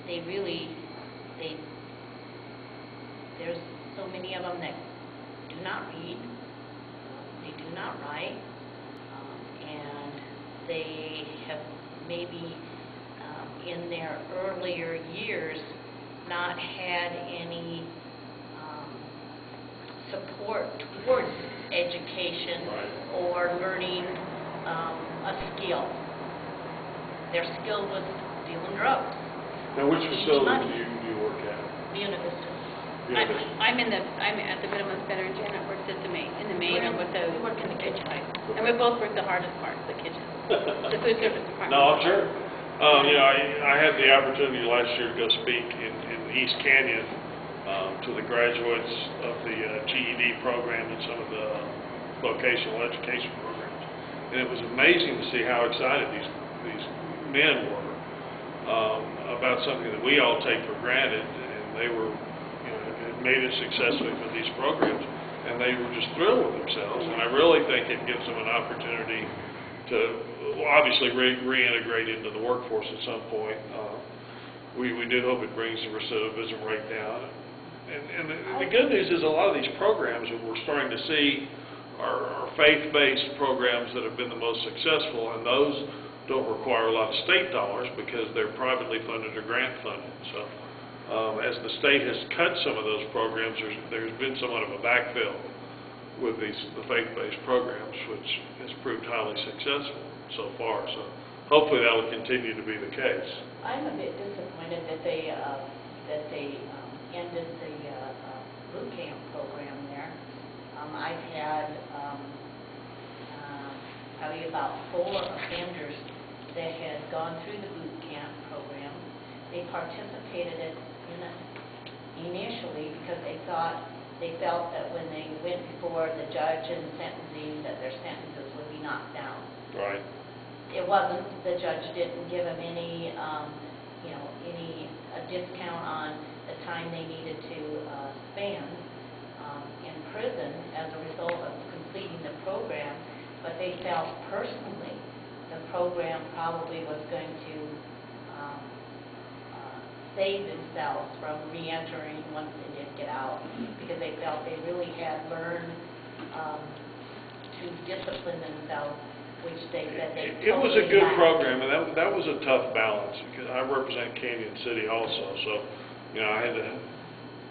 they really, there's so many of them that do not read, they do not write, and they have maybe in their earlier years not had any support towards education or learning a skill. Their skill was dealing drugs. Now, which facility do you work at? Buena Vista. I'm at the Middleman Center, and Janet works at the main. In the main, and with the we work in the kitchen. And we both work the hardest part, the kitchen, the food service department. No, I'm sure. You know, I had the opportunity last year to go speak in East Canyon to the graduates of the GED program and some of the vocational education programs, and it was amazing to see how excited these men were about something that we all take for granted, and they were, you know, had made it successfully for these programs, and they were just thrilled with themselves. And I really think it gives them an opportunity to obviously reintegrate into the workforce at some point. We do hope it brings the recidivism rate down. And the good news is a lot of these programs that we're starting to see are faith-based programs that have been the most successful, and those don't require a lot of state dollars because they're privately funded or grant funded. So as the state has cut some of those programs, there's been somewhat of a backfill with the faith-based programs, which has proved highly successful so far. So hopefully that will continue to be the case. I'm a bit disappointed that they ended the boot camp program there. I've had probably about 4 offenders that had gone through the boot camp program. They participated in it initially because they felt that when they went before the judge in sentencing that their sentences would be knocked down. Right. It wasn't. The judge didn't give them any, any discount on the time they needed to spend in prison as a result of completing the program, but they felt personally the program probably was going to save themselves from re-entering once they did get out, because they felt they really had learned to discipline themselves, which they said they totally It was a good lacked. program, and that was a tough balance, because I represent Canyon City also, so you know, I had to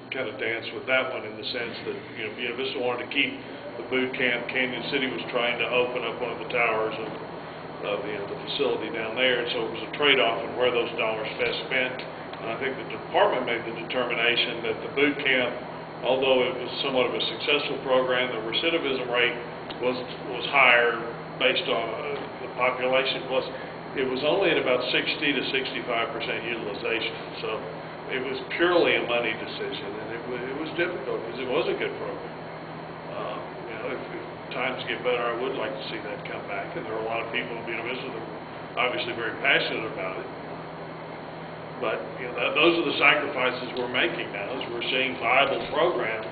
kind of dance with that one in the sense that, you know, Buena Vista wanted to keep the boot camp. Canyon City was trying to open up one of the towers of the facility down there, and so it was a trade-off in where those dollars best spent. And I think the department made the determination that the boot camp, although it was somewhat of a successful program, the recidivism rate was higher based on the population. Plus, it was only at about 60 to 65% utilization. So it was purely a money decision, and it was difficult because it was a good program. You know, if times get better, I would like to see that come back, and there are a lot of people in Buena Vista that are obviously very passionate about it. But you know, those are the sacrifices we're making now, is we're seeing viable programs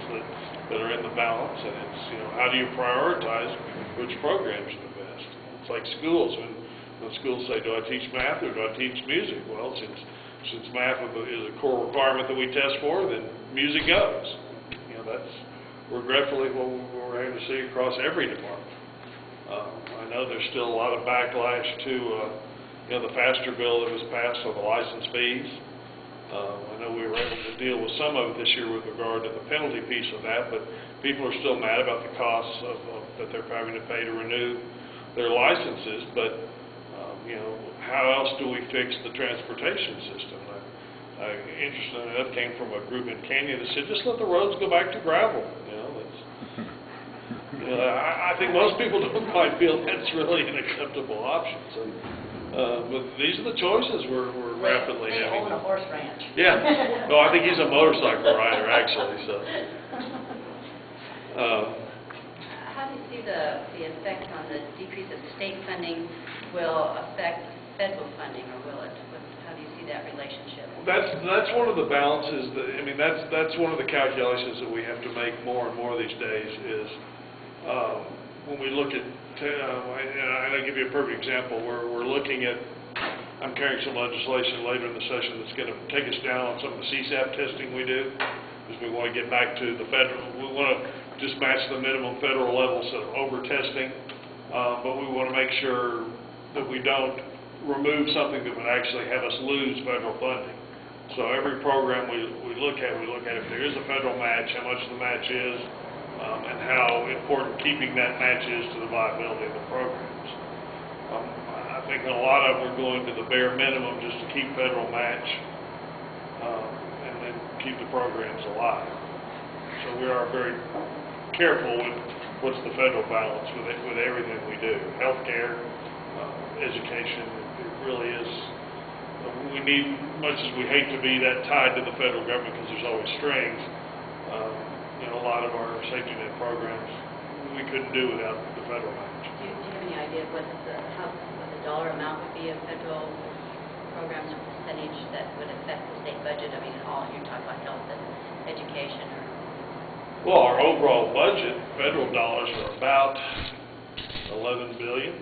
that are in the balance, and it's, you know, how do you prioritize which programs are the best? It's like schools. When schools say, do I teach math or do I teach music? Well, since math is a core requirement that we test for, then music goes. You know, that's regretfully what we're having to see across every department. I know there's still a lot of backlash to you know, the FASTER bill that was passed on the license fees. I know we were able to deal with some of it this year with regard to the penalty piece of that, but people are still mad about the costs that they're having to pay to renew their licenses. But you know, how else do we fix the transportation system? Interestingly enough, came from a group in Canyon that said, just let the roads go back to gravel. You know, that's, you know, I think most people don't quite feel that's really an acceptable option. So, but these are the choices we're rapidly having. They own a horse ranch. Yeah. Well, I think he's a motorcycle rider, actually. So. How do you see the effect on the decrease of state funding will affect federal funding, or will it? How do you see that relationship? That's one of the balances. I mean, that's one of the calculations that we have to make more and more these days. Is when we look at, and I'll give you a perfect example. We're looking at I'm carrying some legislation later in the session that's going to take us down on some of the CSAP testing we do, because we want to get back to the federal, we want to just match the minimum federal levels of over-testing, but we want to make sure that we don't remove something that would actually have us lose federal funding. So every program we look at if there is a federal match, how much the match is, and how important keeping that match is to the viability of the programs. I think a lot of them are going to the bare minimum just to keep federal match, and then keep the programs alive. So we are very careful with what's the federal balance with everything we do. Healthcare, education, it really is. We need, much as we hate to be that tied to the federal government because there's always strings, you know, a lot of our safety net programs we couldn't do without the federal match. Do you have any idea what the dollar amount would be of federal programs or percentage that would affect the state budget? I mean, you're talking about health and education or... Well, our overall budget, federal dollars, are about $11 billion.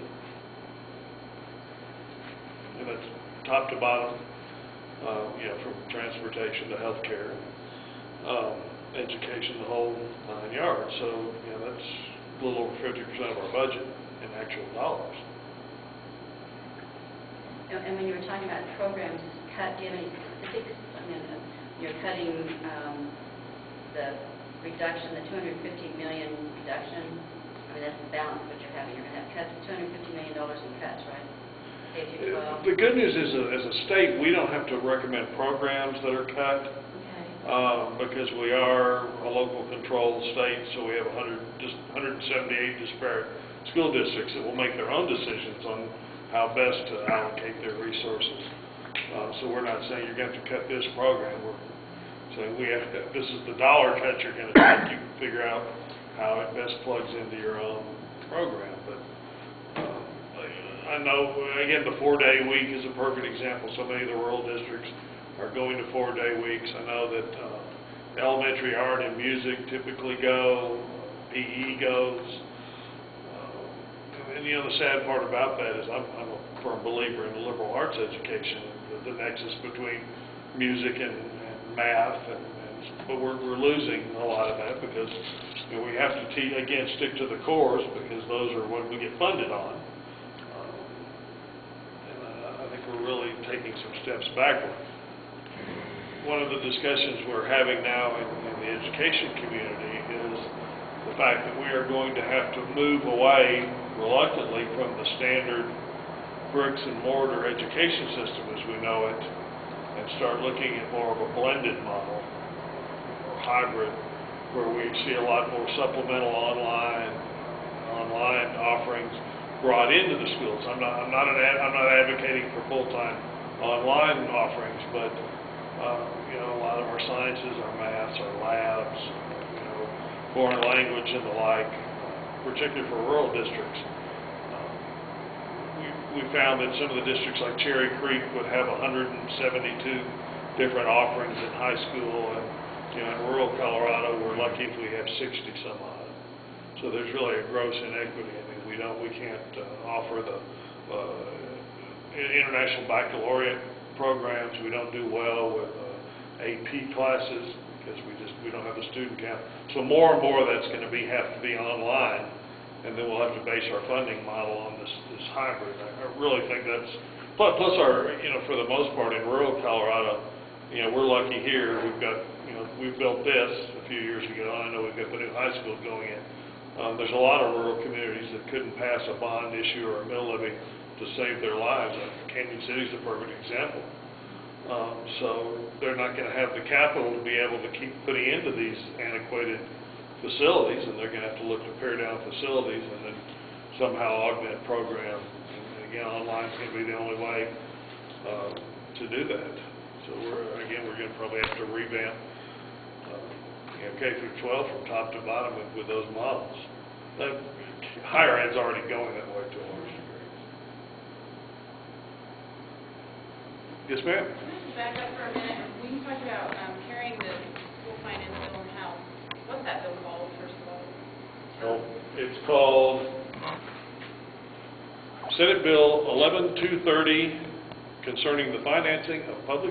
And that's top to bottom, you know, from transportation to healthcare, education, the whole 9 yards. So, you know, that's a little over 50% of our budget in actual dollars. And when you were talking about programs cut, do you have any specifics? I mean, you're cutting the reduction, the $250 million reduction. I mean, that's the balance what you're having. You're going to have cuts, $250 million in cuts, right? The good news is, as a state, we don't have to recommend programs that are cut, because we are a local controlled state, so we have 178 disparate school districts that will make their own decisions on how best to allocate their resources. So we're not saying you're going to have to cut this program. We're saying this is the dollar cut you're going to take. You can figure out how it best plugs into your own program. But I know, again, the 4-day week is a perfect example. So many of the rural districts are going to 4-day weeks. I know that elementary art and music typically go, PE goes. And, you know, the sad part about that is I'm a firm believer in liberal arts education, the nexus between music and math, but we're losing a lot of that because, you know, we have to, again, stick to the cores because those are what we get funded on. I think we're really taking some steps backward. One of the discussions we're having now in the education community is the fact that we are going to have to move away reluctantly from the standard bricks and mortar education system as we know it and start looking at more of a blended model or hybrid where we see a lot more supplemental online offerings brought into the schools. I'm not advocating for full-time online offerings, but you know, a lot of our sciences, our maths, our labs, you know, foreign language and the like, particularly for rural districts. We found that some of the districts like Cherry Creek would have 172 different offerings in high school, and you know, in rural Colorado, we're lucky if we have 60 some odd. So there's really a gross inequity. I mean, we can't offer the international baccalaureate programs. We don't do well with AP classes because we don't have the student count. So more and more of that's going to have to be online, and then we'll have to base our funding model on this hybrid. I really think that's plus our, you know, for the most part in rural Colorado, you know, we're lucky here. We've got, you know, we built this a few years ago. I know we've got the new high school going in. There's a lot of rural communities that couldn't pass a bond issue or a mill levy to save their lives. Canyon City's a perfect example. So they're not going to have the capital to be able to keep putting into these antiquated facilities, and they're going to have to look to pare down facilities and then somehow augment program. And again, online is going to be the only way to do that. So we're going to probably have to revamp you know, K through 12 from top to bottom with those models. The higher end's already going that way to a large degree. Yes, ma'am. Back up for a minute. When you talked about carrying the school finance bill in-house, what's that bill called, first of all? Well, it's called Senate Bill 11230 concerning the financing of public